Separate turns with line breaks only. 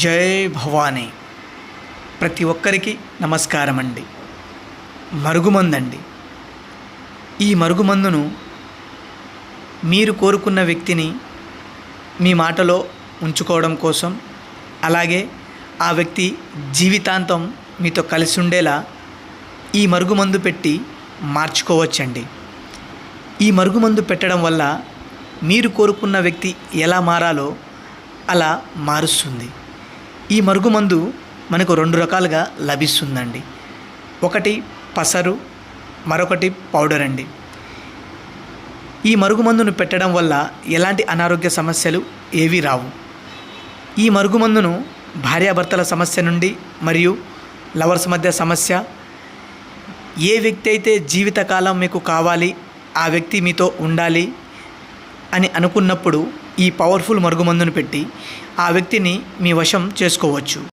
జై భవానీ. ప్రతి ఒక్కరికి నమస్కారం అండి. మరుగుమందండి. ఈ మరుగుమందును మీరు కోరుకున్న వ్యక్తిని మీ మాటలో ఉంచుకోవడం కోసం, అలాగే ఆ వ్యక్తి జీవితాంతం మీతో కలిసి ఉండేలా ఈ మరుగుమందు పెట్టి మార్చుకోవచ్చండి. ఈ మరుగుమందు పెట్టడం వల్ల మీరు కోరుకున్న వ్యక్తి ఎలా మారాలో అలా మారుస్తుంది. ఈ మరుగుమందు మనకు 2 రకాలుగా లభిస్తుందండి. ఒకటి పసరు, మరొకటి పౌడర్ అండి. ఈ మరుగుమందును పెట్టడం వల్ల ఎలాంటి అనారోగ్య సమస్యలు ఏవీ రావు. ఈ మరుగుమందును భార్యాభర్తల సమస్య నుండి మరియు లవర్స్ మధ్య సమస్య, ఏ వ్యక్తి అయితే జీవితకాలం మీకు కావాలి, ఆ వ్యక్తి మీతో ఉండాలి అని అనుకున్నప్పుడు ఈ పవర్ఫుల్ మరుగుమందును పెట్టి ఆ వ్యక్తిని మీ వశం చేసుకోవచ్చు.